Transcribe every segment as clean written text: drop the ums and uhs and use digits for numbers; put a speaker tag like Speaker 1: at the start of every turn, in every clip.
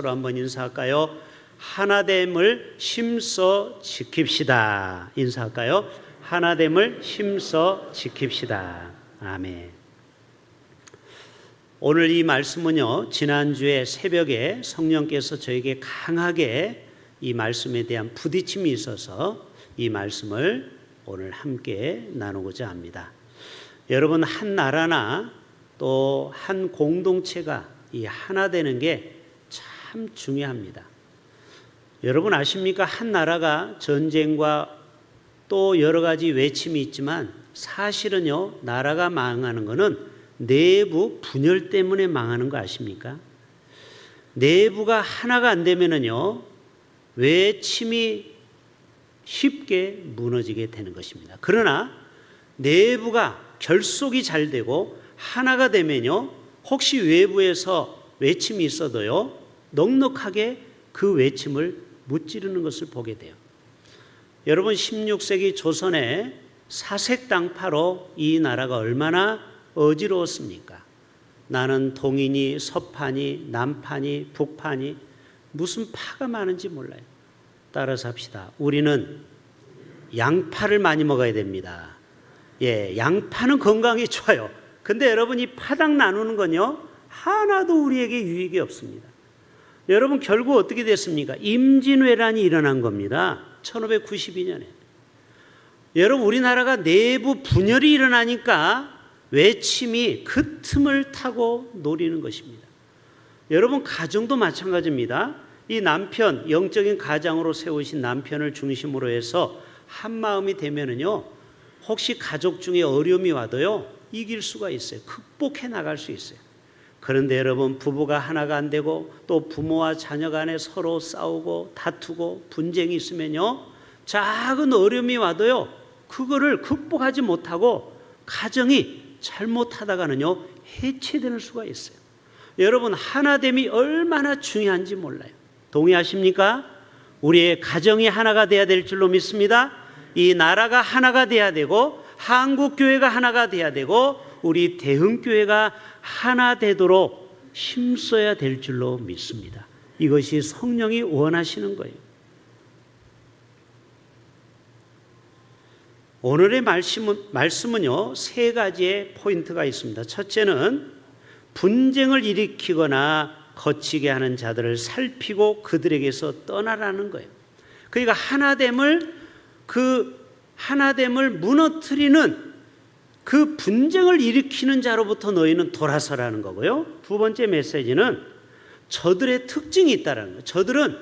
Speaker 1: 한번 인사할까요? 하나됨을 힘써 지킵시다. 인사할까요? 하나됨을 힘써 지킵시다. 아멘. 오늘 이 말씀은요, 지난주에 새벽에 성령께서 저에게 강하게 이 말씀에 대한 부딪힘이 있어서 이 말씀을 오늘 함께 나누고자 합니다. 여러분, 한 나라나 또 한 공동체가 이 하나 되는 게 참 중요합니다. 여러분 아십니까? 한 나라가 전쟁과 또 여러 가지 외침이 있지만 사실은요, 나라가 망하는 것은 내부 분열 때문에 망하는 거 아십니까? 내부가 하나가 안 되면은요, 외침이 쉽게 무너지게 되는 것입니다. 그러나 내부가 결속이 잘 되고 하나가 되면요, 혹시 외부에서 외침이 있어도요, 넉넉하게 그 외침을 무찌르는 것을 보게 돼요. 여러분, 16세기 조선의 사색당파로 이 나라가 얼마나 어지러웠습니까? 나는 동이니 서파니 남파니 북파니 무슨 파가 많은지 몰라요. 따라서 합시다. 우리는 양파를 많이 먹어야 됩니다. 양파는 건강에 좋아요. 근데 여러분, 이 파당 나누는 건요, 하나도 우리에게 유익이 없습니다. 여러분, 결국 어떻게 됐습니까? 임진왜란이 일어난 겁니다. 1592년에. 여러분, 우리나라가 내부 분열이 일어나니까 외침이 그 틈을 타고 노리는 것입니다. 여러분, 가정도 마찬가지입니다. 이 남편, 영적인 가장으로 세우신 남편을 중심으로 해서 한 마음이 되면은요, 혹시 가족 중에 어려움이 와도요, 이길 수가 있어요. 극복해 나갈 수 있어요. 그런데 여러분, 부부가 하나가 안 되고 또 부모와 자녀 간에 서로 싸우고 다투고 분쟁이 있으면요, 작은 어려움이 와도요, 그거를 극복하지 못하고 가정이 잘못하다가는요, 해체되는 수가 있어요. 여러분, 하나됨이 얼마나 중요한지 몰라요. 동의하십니까? 우리의 가정이 하나가 돼야 될 줄로 믿습니다. 이 나라가 하나가 돼야 되고 한국교회가 하나가 돼야 되고 우리 대흥교회가 하나 되도록 힘써야 될 줄로 믿습니다. 이것이 성령이 원하시는 거예요. 오늘의 말씀은요, 세 가지의 포인트가 있습니다. 첫째는 분쟁을 일으키거나 거치게 하는 자들을 살피고 그들에게서 떠나라는 거예요. 그러니까 하나됨을 무너뜨리는 그 분쟁을 일으키는 자로부터 너희는 돌아서라는 거고요. 두 번째 메시지는 저들의 특징이 있다는 거예요. 저들은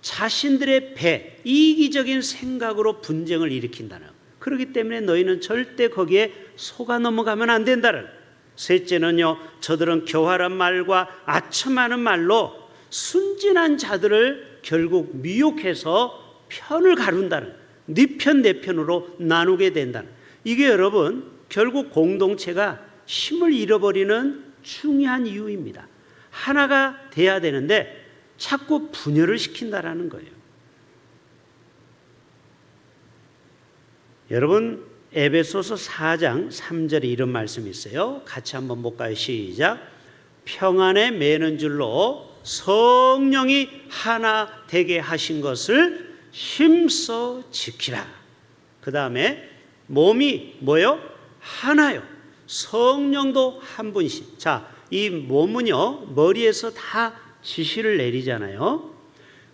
Speaker 1: 자신들의 이기적인 생각으로 분쟁을 일으킨다는 거예요. 그렇기 때문에 너희는 절대 거기에 속아 넘어가면 안 된다는 거예요. 셋째는요, 저들은 교활한 말과 아첨하는 말로 순진한 자들을 결국 미혹해서 편을 가른다는 거예요. 네 편 내 편으로 나누게 된다는 거예요. 이게 여러분, 결국 공동체가 힘을 잃어버리는 중요한 이유입니다. 하나가 돼야 되는데 자꾸 분열을 시킨다라는 거예요. 여러분, 에베소서 4장 3절에 이런 말씀이 있어요. 같이 한번 볼까요? 시작. 평안에 매는 줄로 성령이 하나 되게 하신 것을 힘써 지키라. 그 다음에 몸이 뭐요? 하나요. 성령도 한 분이시. 자, 이 몸은요, 머리에서 다 지시를 내리잖아요.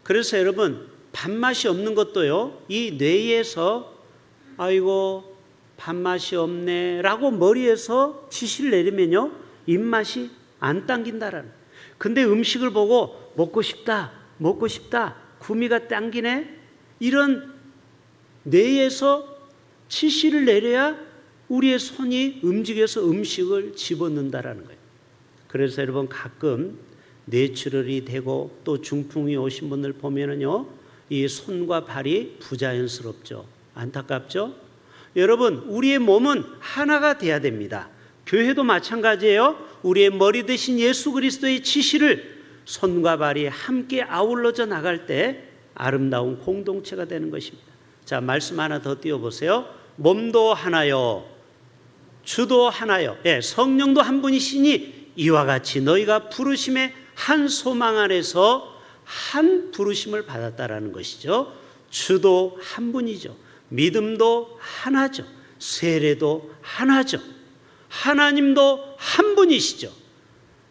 Speaker 1: 그래서 여러분, 밥맛이 없는 것도요, 이 뇌에서 아이고 밥맛이 없네 라고 머리에서 지시를 내리면요, 입맛이 안 당긴다라는. 근데 음식을 보고 먹고 싶다 구미가 당기네, 이런 뇌에서 지시를 내려야 우리의 손이 움직여서 음식을 집어넣는다라는 거예요. 그래서 여러분, 가끔 뇌출혈이 되고 또 중풍이 오신 분들 보면은요, 이 손과 발이 부자연스럽죠. 안타깝죠? 여러분, 우리의 몸은 하나가 돼야 됩니다. 교회도 마찬가지예요. 우리의 머리 대신 예수 그리스도의 지시를 손과 발이 함께 아울러져 나갈 때 아름다운 공동체가 되는 것입니다. 자, 말씀 하나 더 띄워보세요. 몸도 하나요, 주도 하나요. 성령도 한 분이시니 이와 같이 너희가 부르심의 한 소망 안에서 한 부르심을 받았다라는 것이죠. 주도 한 분이죠. 믿음도 하나죠. 세례도 하나죠. 하나님도 한 분이시죠.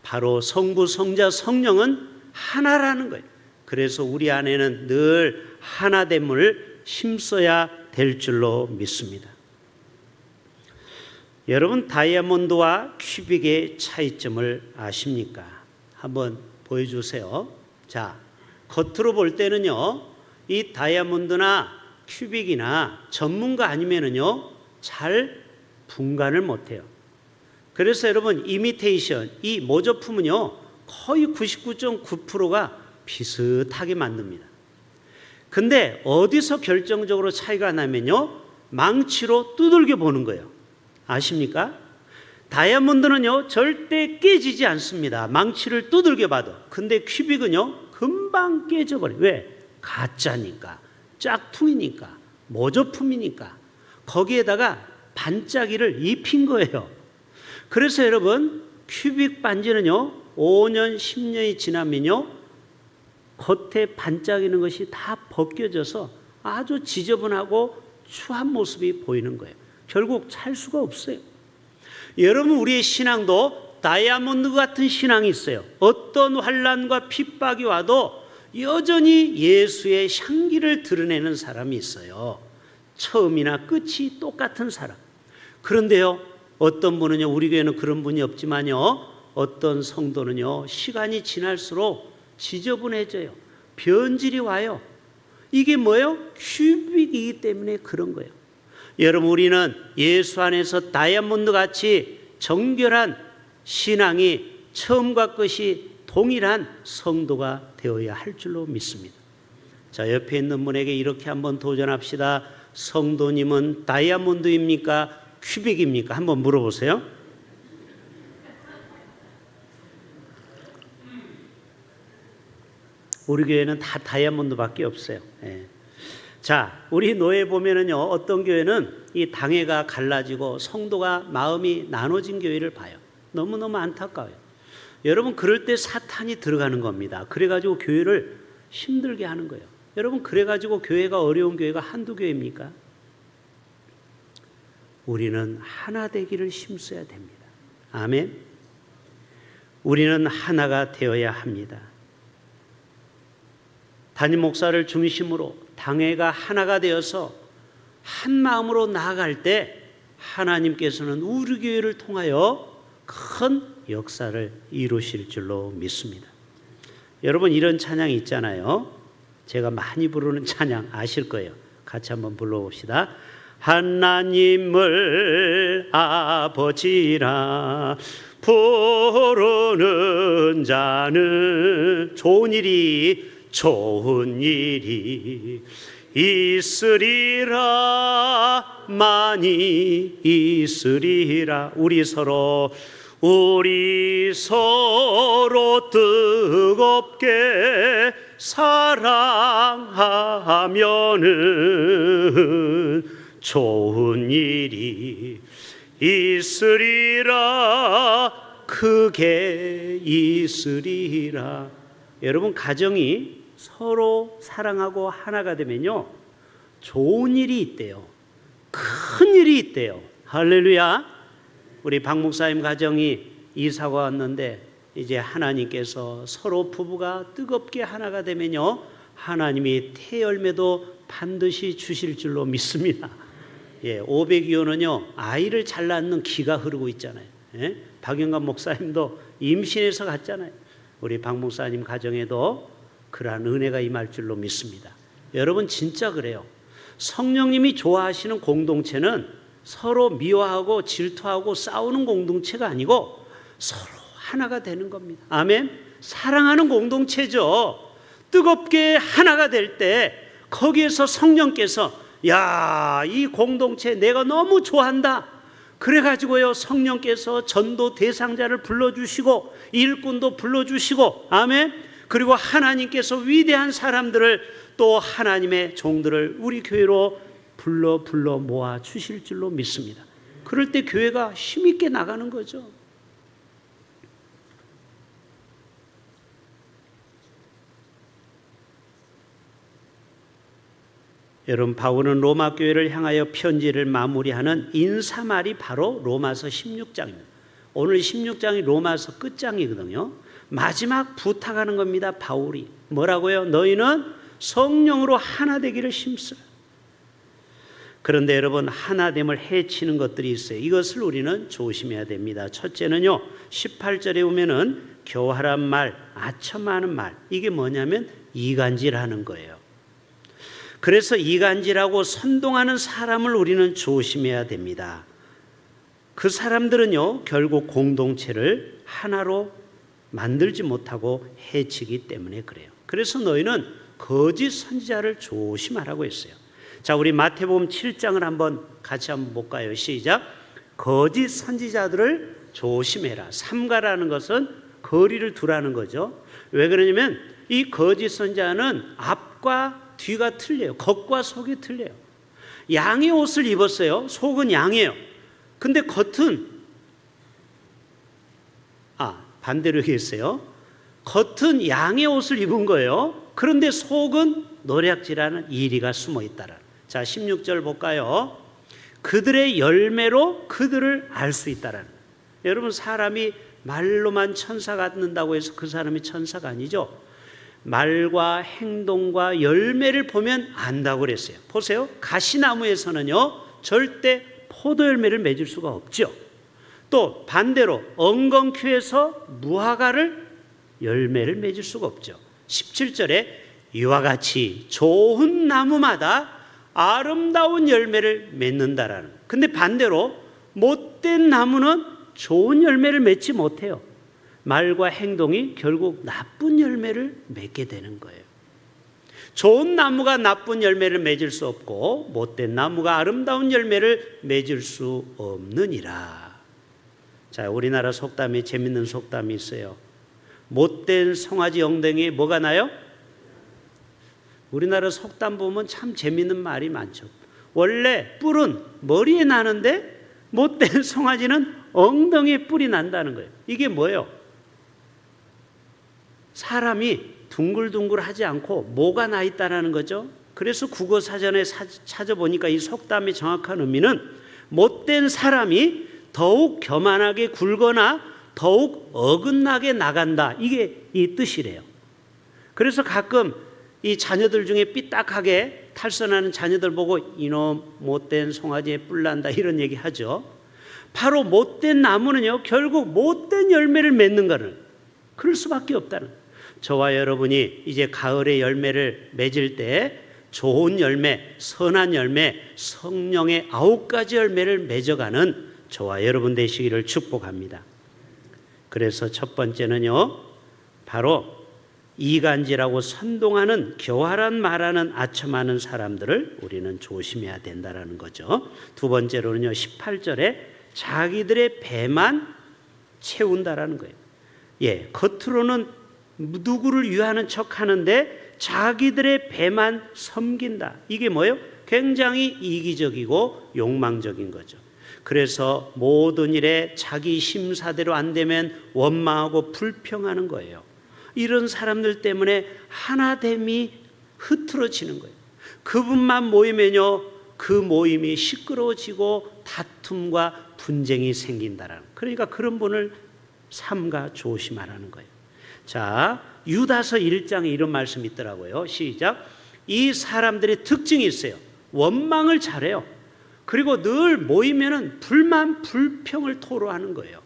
Speaker 1: 바로 성부, 성자, 성령은 하나라는 거예요. 그래서 우리 안에는 늘 하나됨을 힘써야 될 줄로 믿습니다. 여러분, 다이아몬드와 큐빅의 차이점을 아십니까? 한번 보여주세요. 자, 겉으로 볼 때는요, 이 다이아몬드나 큐빅이나 전문가 아니면은요, 잘 분간을 못해요. 그래서 여러분, 이미테이션, 이 모조품은요, 거의 99.9%가 비슷하게 만듭니다. 근데 어디서 결정적으로 차이가 나면요, 망치로 두들겨 보는 거예요. 아십니까? 다이아몬드는요, 절대 깨지지 않습니다. 망치를 두들겨 봐도. 근데 큐빅은요, 금방 깨져버려요. 왜? 가짜니까, 짝퉁이니까, 모조품이니까. 거기에다가 반짝이를 입힌 거예요. 그래서 여러분, 큐빅 반지는요, 5년, 10년이 지나면요, 겉에 반짝이는 것이 다 벗겨져서 아주 지저분하고 추한 모습이 보이는 거예요. 결국 찰 수가 없어요. 여러분, 우리의 신앙도 다이아몬드 같은 신앙이 있어요. 어떤 환난과 핍박이 와도 여전히 예수의 향기를 드러내는 사람이 있어요. 처음이나 끝이 똑같은 사람. 그런데요, 어떤 분은요, 우리 교회는 그런 분이 없지만요, 어떤 성도는요, 시간이 지날수록 지저분해져요. 변질이 와요. 이게 뭐예요? 큐빅이기 때문에 그런 거예요. 여러분, 우리는 예수 안에서 다이아몬드 같이 정결한 신앙이 처음과 끝이 동일한 성도가 되어야 할 줄로 믿습니다. 자, 옆에 있는 분에게 이렇게 한번 도전합시다. 성도님은 다이아몬드입니까? 큐빅입니까? 한번 물어보세요. 우리 교회는 다 다이아몬드밖에 없어요. 예. 자, 우리 노예 보면은요, 어떤 교회는 이 당회가 갈라지고 성도가 마음이 나눠진 교회를 봐요. 너무너무 안타까워요. 여러분, 그럴 때 사탄이 들어가는 겁니다. 그래가지고 교회를 힘들게 하는 거예요. 여러분, 그래가지고 교회가 어려운 교회가 한두 교회입니까? 우리는 하나 되기를 힘써야 됩니다. 아멘. 우리는 하나가 되어야 합니다. 담임 목사를 중심으로 당회가 하나가 되어서 한 마음으로 나아갈 때 하나님께서는 우리 교회를 통하여 큰 역사를 이루실 줄로 믿습니다. 여러분, 이런 찬양이 있잖아요. 제가 많이 부르는 찬양 아실 거예요. 같이 한번 불러봅시다. 하나님을 아버지라 부르는 자는 좋은 일이 있으리라. 많이 있으리라. 우리 서로 뜨겁게 사랑하면은 좋은 일이 있으리라. 크게 있으리라. 여러분, 가정이 서로 사랑하고 하나가 되면요, 좋은 일이 있대요. 큰 일이 있대요. 할렐루야. 우리 박 목사님 가정이 이사가 왔는데 이제 하나님께서 서로 부부가 뜨겁게 하나가 되면요, 하나님이 태열매도 반드시 주실 줄로 믿습니다. 예, 500위원은요, 아이를 잘 낳는 기가 흐르고 있잖아요. 예? 박영감 목사님도 임신해서 갔잖아요. 우리 박 목사님 가정에도 그러한 은혜가 임할 줄로 믿습니다. 여러분, 진짜 그래요. 성령님이 좋아하시는 공동체는 서로 미워하고 질투하고 싸우는 공동체가 아니고 서로 하나가 되는 겁니다. 아멘. 사랑하는 공동체죠. 뜨겁게 하나가 될 때 거기에서 성령께서 야, 이 공동체 내가 너무 좋아한다. 그래가지고요, 성령께서 전도 대상자를 불러주시고 일꾼도 불러주시고, 아멘. 그리고 하나님께서 위대한 사람들을, 또 하나님의 종들을 우리 교회로 불러 모아 주실 줄로 믿습니다. 그럴 때 교회가 힘있게 나가는 거죠. 여러분, 바울은 로마 교회를 향하여 편지를 마무리하는 인사말이 바로 로마서 16장입니다. 오늘 16장이 로마서 끝장이거든요. 마지막 부탁하는 겁니다. 바울이 뭐라고요? 너희는 성령으로 하나 되기를 힘써. 그런데 여러분, 하나됨을 해치는 것들이 있어요. 이것을 우리는 조심해야 됩니다. 첫째는요, 18절에 보면은 교활한 말, 아첨하는 말, 이게 뭐냐면 이간질하는 거예요. 그래서 이간질하고 선동하는 사람을 우리는 조심해야 됩니다. 그 사람들은요, 결국 공동체를 하나로 만들지 못하고 해치기 때문에 그래요. 그래서 너희는 거짓 선지자를 조심하라고 했어요. 자, 우리 마태복음 7장을 같이 한번 볼까요? 시작. 거짓 선지자들을 조심해라. 삼가라는 것은 거리를 두라는 거죠. 왜 그러냐면 이 거짓 선지자는 앞과 뒤가 틀려요. 겉과 속이 틀려요. 양의 옷을 입었어요. 속은 양이에요. 근데 겉은 반대로 얘기했어요. 겉은 양의 옷을 입은 거예요. 그런데 속은 노략질하는 이리가 숨어 있다라. 자, 16절 볼까요? 그들의 열매로 그들을 알 수 있다라는. 여러분, 사람이 말로만 천사 같는다고 해서 그 사람이 천사가 아니죠. 말과 행동과 열매를 보면 안다고 그랬어요. 보세요. 가시나무에서는요, 절대 포도 열매를 맺을 수가 없죠. 또 반대로 엉겅퀴에서 무화과를 열매를 맺을 수가 없죠. 17절에 이와 같이 좋은 나무마다 아름다운 열매를 맺는다라는. 근데 반대로 못된 나무는 좋은 열매를 맺지 못해요. 말과 행동이 결국 나쁜 열매를 맺게 되는 거예요. 좋은 나무가 나쁜 열매를 맺을 수 없고 못된 나무가 아름다운 열매를 맺을 수 없느니라. 자, 우리나라 속담에 재밌는 속담이 있어요. 못된 송아지 엉덩이에 뭐가 나요? 우리나라 속담 보면 참 재밌는 말이 많죠. 원래 뿔은 머리에 나는데 못된 송아지는 엉덩이에 뿔이 난다는 거예요. 이게 뭐예요? 사람이 둥글둥글하지 않고 뭐가 나 있다는 거죠. 그래서 국어사전에 찾아보니까 이 속담의 정확한 의미는 못된 사람이 더욱 교만하게 굴거나 더욱 어긋나게 나간다. 이게 이 뜻이래요. 그래서 가끔 이 자녀들 중에 삐딱하게 탈선하는 자녀들 보고 이놈 못된 송아지에 뿔난다 이런 얘기 하죠. 바로 못된 나무는요, 결국 못된 열매를 맺는 거는 그럴 수밖에 없다는. 저와 여러분이 이제 가을의 열매를 맺을 때 좋은 열매, 선한 열매, 성령의 9가지 열매를 맺어가는 저와 여러분 되시기를 축복합니다. 그래서 첫 번째는요, 바로 이간질하고 선동하는 교활한 말하는 아첨하는 사람들을 우리는 조심해야 된다는 거죠. 두 번째로는요, 18절에 자기들의 배만 채운다라는 거예요. 예, 겉으로는 누구를 위하는 척 하는데 자기들의 배만 섬긴다. 이게 뭐예요? 굉장히 이기적이고 욕망적인 거죠. 그래서 모든 일에 자기 심사대로 안 되면 원망하고 불평하는 거예요. 이런 사람들 때문에 하나됨이 흐트러지는 거예요. 그분만 모이면요, 그 모임이 시끄러워지고 다툼과 분쟁이 생긴다라는. 그러니까 그런 분을 삼가 조심하라는 거예요. 자, 유다서 1장에 이런 말씀이 있더라고요. 시작. 이 사람들의 특징이 있어요. 원망을 잘해요. 그리고 늘 모이면은 불만 불평을 토로하는 거예요.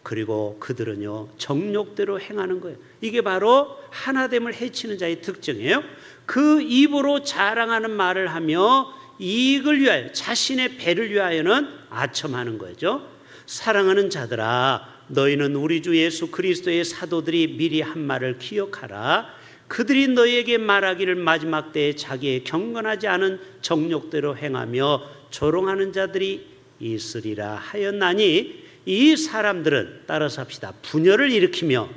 Speaker 1: 그리고 그들은요, 정욕대로 행하는 거예요. 이게 바로 하나됨을 해치는 자의 특징이에요. 그 입으로 자랑하는 말을 하며 이익을 위하여, 자신의 배를 위하여는 아첨하는 거죠. 사랑하는 자들아, 너희는 우리 주 예수 그리스도의 사도들이 미리 한 말을 기억하라. 그들이 너희에게 말하기를 마지막 때에 자기의 경건하지 않은 정욕대로 행하며 조롱하는 자들이 있으리라 하였나니, 이 사람들은, 따라서 합시다, 분열을 일으키며,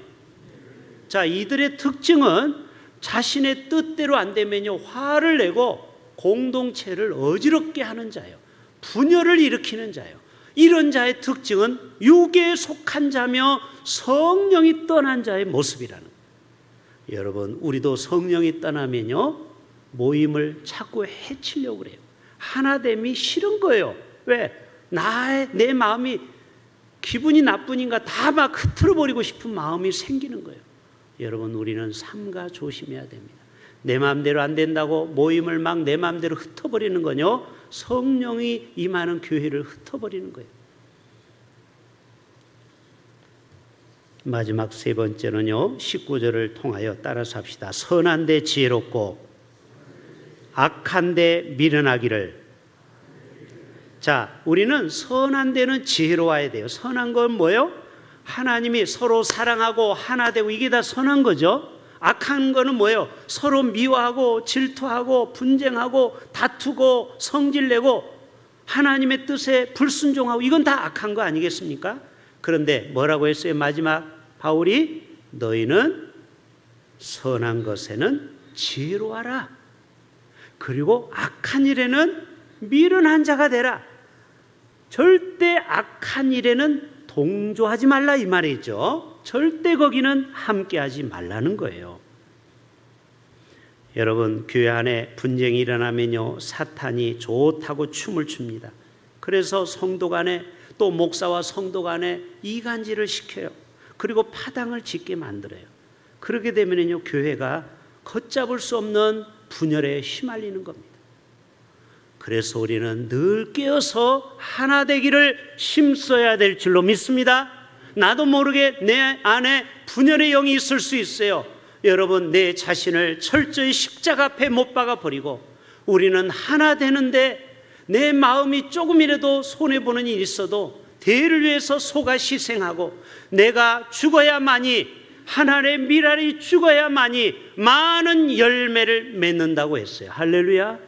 Speaker 1: 자, 이들의 특징은 자신의 뜻대로 안 되면요, 화를 내고 공동체를 어지럽게 하는 자예요. 분열을 일으키는 자예요. 이런 자의 특징은 육에 속한 자며 성령이 떠난 자의 모습이라는 거예요. 여러분, 우리도 성령이 떠나면요, 모임을 자꾸 해치려고 그래요. 하나됨이 싫은 거예요. 왜? 내 마음이 기분이 나쁘니까 다 막 흐트러버리고 싶은 마음이 생기는 거예요. 여러분, 우리는 삼가 조심해야 됩니다. 내 마음대로 안 된다고 모임을 막 내 마음대로 흩어버리는 건요, 성령이 임하는 교회를 흩어버리는 거예요. 마지막 세 번째는요, 19절을 통하여 따라서 합시다. 선한데 지혜롭고 악한데 미련하기를. 자, 우리는 선한 데는 지혜로워야 돼요. 선한 건 뭐예요? 하나님이 서로 사랑하고 하나 되고, 이게 다 선한 거죠. 악한 거는 뭐예요? 서로 미워하고 질투하고 분쟁하고 다투고 성질내고 하나님의 뜻에 불순종하고, 이건 다 악한 거 아니겠습니까? 그런데 뭐라고 했어요? 마지막 바울이 너희는 선한 것에는 지혜로워라. 그리고 악한 일에는 미련한 자가 되라. 절대 악한 일에는 동조하지 말라, 이 말이죠. 절대 거기는 함께하지 말라는 거예요. 여러분, 교회 안에 분쟁이 일어나면요, 사탄이 좋다고 춤을 춥니다. 그래서 성도 간에, 또 목사와 성도 간에 이간질을 시켜요. 그리고 파당을 짓게 만들어요. 그렇게 되면요, 교회가 걷잡을 수 없는 분열에 휘말리는 겁니다. 그래서 우리는 늘 깨어서 하나 되기를 힘써야 될 줄로 믿습니다. 나도 모르게 내 안에 분열의 영이 있을 수 있어요. 여러분, 내 자신을 철저히 십자가 앞에 못 박아 버리고 우리는 하나 되는데, 내 마음이 조금이라도 손해보는 일이 있어도 대를 위해서 속아 희생하고, 내가 죽어야만이, 하나님의 미랄이 죽어야만이 많은 열매를 맺는다고 했어요. 할렐루야.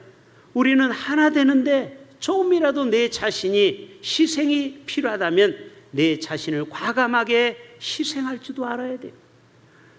Speaker 1: 우리는 하나 되는데 조금이라도 내 자신이 희생이 필요하다면 내 자신을 과감하게 희생할 줄도 알아야 돼요.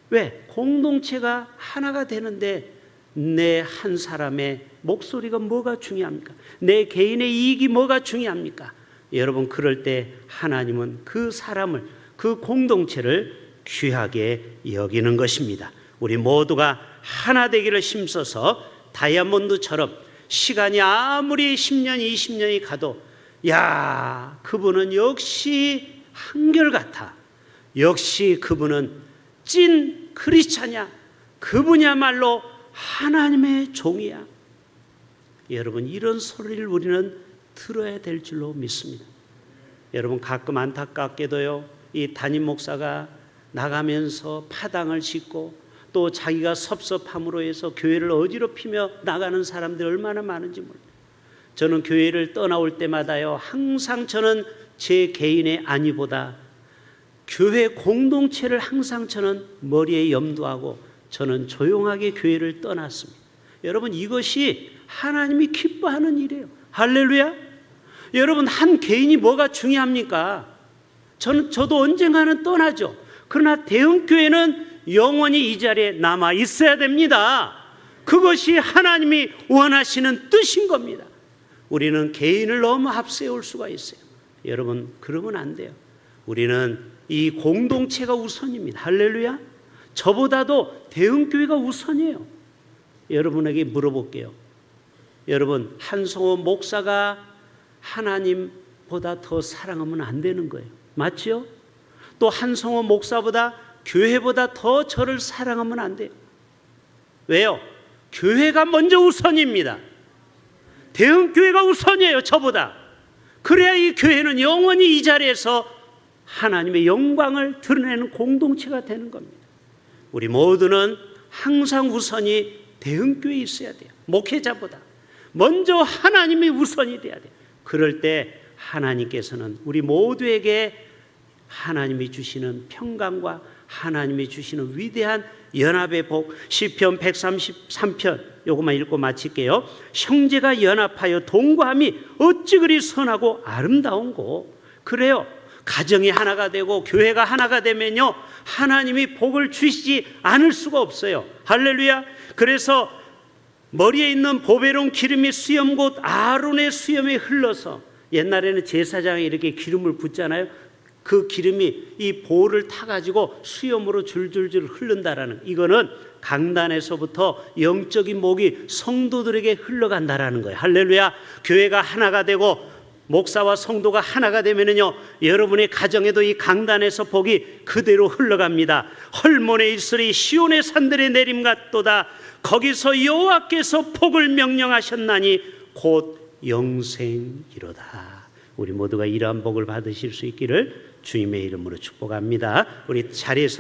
Speaker 1: 왜? 공동체가 하나가 되는데 내 한 사람의 목소리가 뭐가 중요합니까? 내 개인의 이익이 뭐가 중요합니까? 여러분, 그럴 때 하나님은 그 사람을, 그 공동체를 귀하게 여기는 것입니다. 우리 모두가 하나 되기를 힘써서 다이아몬드처럼 시간이 아무리 10년, 20년이 가도, 야, 그분은 역시 한결같아. 역시 그분은 찐 크리스찬이야. 그분이야말로 하나님의 종이야. 여러분, 이런 소리를 우리는 들어야 될 줄로 믿습니다. 여러분, 가끔 안타깝게도요, 이 담임 목사가 나가면서 파당을 짓고 또 자기가 섭섭함으로 해서 교회를 어지럽히며 나가는 사람들이 얼마나 많은지 몰라요. 저는 교회를 떠나올 때마다요, 항상 저는 제 개인의 안위보다 교회 공동체를 항상 저는 머리에 염두하고 저는 조용하게 교회를 떠났습니다. 여러분, 이것이 하나님이 기뻐하는 일이에요. 할렐루야. 여러분, 한 개인이 뭐가 중요합니까? 저도 언젠가는 떠나죠. 그러나 대형교회는 영원히 이 자리에 남아 있어야 됩니다. 그것이 하나님이 원하시는 뜻인 겁니다. 우리는 개인을 너무 앞세울 수가 있어요. 여러분, 그러면 안 돼요. 우리는 이 공동체가 우선입니다. 할렐루야. 저보다도 대형교회가 우선이에요. 여러분에게 물어볼게요. 여러분, 한성호 목사가 하나님보다 더 사랑하면 안 되는 거예요. 맞죠? 또 한성호 목사보다, 교회보다 더 저를 사랑하면 안 돼요. 왜요? 교회가 먼저 우선입니다. 대형교회가 우선이에요, 저보다. 그래야 이 교회는 영원히 이 자리에서 하나님의 영광을 드러내는 공동체가 되는 겁니다. 우리 모두는 항상 우선이 대형교회에 있어야 돼요. 목회자보다 먼저 하나님이 우선이 돼야 돼요. 그럴 때 하나님께서는 우리 모두에게 하나님이 주시는 평강과 하나님이 주시는 위대한 연합의 복, 시편 133편 요것만 읽고 마칠게요. 형제가 연합하여 동거함이 어찌 그리 선하고 아름다운고. 그래요. 가정이 하나가 되고 교회가 하나가 되면요, 하나님이 복을 주시지 않을 수가 없어요. 할렐루야. 그래서 머리에 있는 보배로운 기름이 수염 곧 아론의 수염에 흘러서, 옛날에는 제사장이 이렇게 기름을 붓잖아요. 그 기름이 이 보를 타가지고 수염으로 줄줄줄 흐른다라는, 이거는 강단에서부터 영적인 복이 성도들에게 흘러간다라는 거예요. 할렐루야. 교회가 하나가 되고 목사와 성도가 하나가 되면은요, 여러분의 가정에도 이 강단에서 복이 그대로 흘러갑니다. 헐몬의 이슬이 시온의 산들에 내림 같도다. 거기서 여호와께서 복을 명령하셨나니 곧 영생이로다. 우리 모두가 이러한 복을 받으실 수 있기를 주님의 이름으로 축복합니다. 우리 자리에서